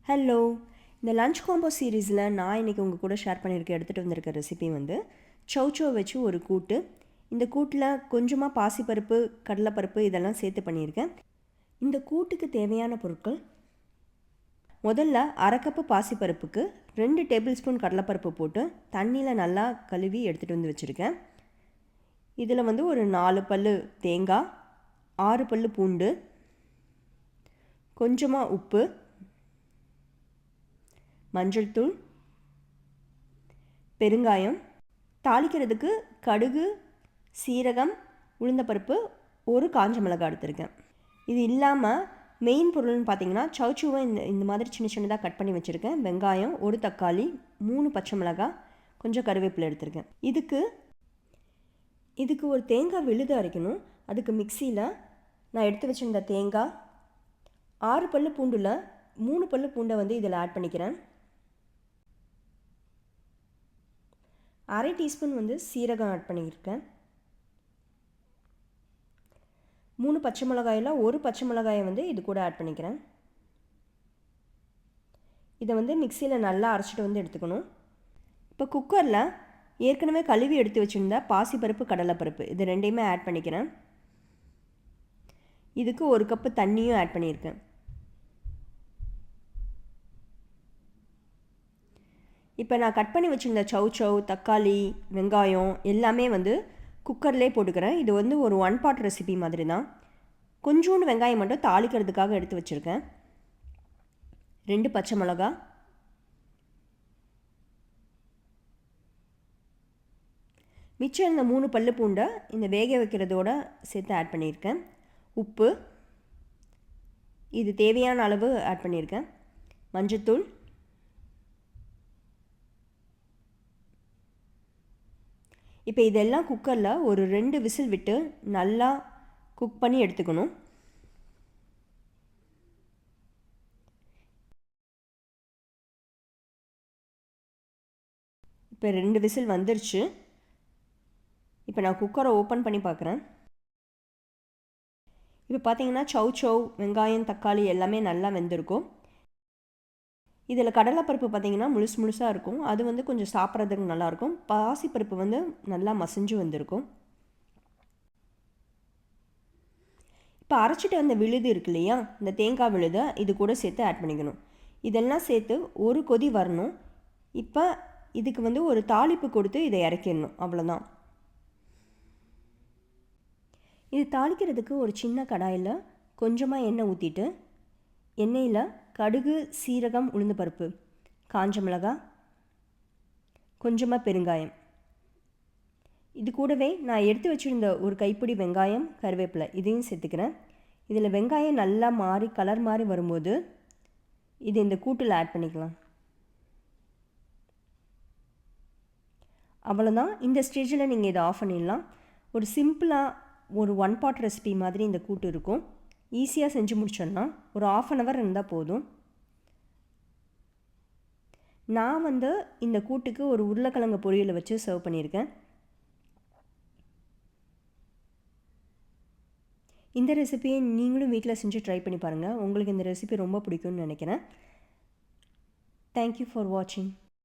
Hello. இந்த lunch combo சீரீஸில் நான் இன்றைக்கி உங்கள் கூட ஷேர் பண்ணியிருக்க எடுத்துகிட்டு வந்திருக்க ரெசிபி வந்து சௌச்சோ வச்சு ஒரு கூட்டு. இந்த கூட்டில் கொஞ்சமாக பாசிப்பருப்பு, கடலைப்பருப்பு இதெல்லாம் சேர்த்து பண்ணியிருக்கேன். இந்த கூட்டுக்கு தேவையான பொருட்கள்: முதல்ல அரை கப்பு பாசிப்பருப்புக்கு 2 டேபிள் ஸ்பூன் கடலைப்பருப்பு போட்டு தண்ணியில் நல்லா கழுவி எடுத்துகிட்டு வந்து வச்சுருக்கேன். இதில் வந்து ஒரு 4 பல்லு தேங்காய், 6 பல்லு பூண்டு, கொஞ்சமாக உப்பு, மஞ்சள் தூள், பெருங்காயம், தாளிக்கிறதுக்கு கடுகு, சீரகம், உளுந்தப்பருப்பு, ஒரு காஞ்ச மிளகாய் எடுத்துருக்கேன். இது இல்லாமல் மெயின் பொருள்னு பார்த்தீங்கன்னா சௌச்சோவை இந்த மாதிரி சின்ன சின்னதாக கட் பண்ணி வச்சுருக்கேன். வெங்காயம், ஒரு தக்காளி, 3 பச்சை மிளகாய், கொஞ்சம் கருவேப்பிலை எடுத்துருக்கேன். இதுக்கு ஒரு தேங்காய் விழுது அரைக்கணும். அதுக்கு மிக்சியில் நான் எடுத்து வச்சுருந்த தேங்காய், 6 பல்லு பூண்டில் 3 பல்லு பூண்டை வந்து இதில் ஆட் பண்ணிக்கிறேன். அரை டீஸ்பூன் வந்து சீரகம் ஆட் பண்ணியிருக்கேன். 3 பச்சை மிளகாயில் ஒரு பச்சை மிளகாயை வந்து இது கூட ஆட் பண்ணிக்கிறேன். இதை வந்து மிக்சியில் நல்லா அரைச்சிட்டு வந்து எடுத்துக்கணும். இப்போ குக்கரில் ஏற்கனவே கழுவி எடுத்து வச்சுருந்தா பாசிப்பருப்பு, கடலைப்பருப்பு இது ரெண்டையுமே ஆட் பண்ணிக்கிறேன். இதுக்கு ஒரு கப்பு தண்ணியும் ஆட் பண்ணியிருக்கேன். இப்போ நான் கட் பண்ணி வச்சுருந்த சௌச்சோ, தக்காளி, வெங்காயம் எல்லாமே வந்து குக்கர்லேயே போட்டுக்கிறேன். இது வந்து ஒரு 1 பாட் ரெசிபி மாதிரி தான். கொஞ்சோண்டு வெங்காயம் மட்டும் தாளிக்கிறதுக்காக எடுத்து வச்சுருக்கேன். 2 பச்சை மிளகா, மிச்சம் இந்த 3 பல்லு பூண்டை இந்த வேக வைக்கிறதோட சேர்த்து ஆட் பண்ணியிருக்கேன். உப்பு இது தேவையான அளவு ஆட் பண்ணியிருக்கேன். மஞ்சத்தூள், இப்போ இதெல்லாம் குக்கரில் ஒரு 2 விசில் விட்டு நல்லா குக் பண்ணி எடுத்துக்கணும். இப்போ 2 விசில் வந்துருச்சு. இப்போ நான் குக்கரை ஓப்பன் பண்ணி பார்க்குறேன். இப்போ பார்த்தீங்கன்னா சௌச்சோ, வெங்காயம், தக்காளி எல்லாமே நல்லா வெந்திருக்கும். இதில் கடலைப்பருப்பு பார்த்திங்கன்னா முழுசாக இருக்கும். அது வந்து கொஞ்சம் சாப்பிட்றதுக்கு நல்லாயிருக்கும். பாசிப்பருப்பு வந்து நல்லா மசிஞ்சு வந்திருக்கும். இப்போ அரைச்சிட்டு வந்த விழுது இருக்கு இல்லையா, இந்த தேங்காய் விழுதை இது கூட சேர்த்து ஆட் பண்ணிக்கணும். இதெல்லாம் சேர்த்து ஒரு கொதி வரணும். இப்போ இதுக்கு வந்து ஒரு தாளிப்பு கொடுத்து இதை இறக்கிடணும், அவ்வளோதான். இது தாளிக்கிறதுக்கு ஒரு சின்ன கடாயில் கொஞ்சமாக எண்ணெய் ஊற்றிட்டு எண்ணெயில் கடுகு, சீரகம், உளுந்து பருப்பு, காஞ்ச மிளகாய், கொஞ்சமாக பெருங்காயம், இது கூடவே நான் எடுத்து வச்சுருந்த ஒரு கைப்பிடி வெங்காயம், கருவேப்பிலை இதையும் சேர்த்துக்கிறேன். இதில் வெங்காயம் நல்லா மாறி கலர் மாறி வரும்போது இது இந்த கூட்டில் ஆட் பண்ணிக்கலாம். அவ்வளோதான். இந்த ஸ்டேஜில் நீங்கள் இதை ஆஃப் பண்ணிடலாம். ஒரு சிம்பிளாக ஒரு 1 பாட் ரெசிபி மாதிரி இந்த கூட்டு இருக்கும். ஈஸியாக செஞ்சு முடிச்சோன்னா ஒரு 1/2 hour இருந்தால் போதும். நான் வந்து இந்த கூட்டுக்கு ஒரு உருளைக்கிழங்கு பொரியலை வச்சு சர்வ் பண்ணியிருக்கேன். இந்த ரெசிபியை நீங்களும் வீட்டில் செஞ்சு ட்ரை பண்ணி பாருங்கள். உங்களுக்கு இந்த ரெசிபி ரொம்ப பிடிக்கும்னு நினைக்கிறேன். தேங்க்யூ ஃபார் வாட்சிங்.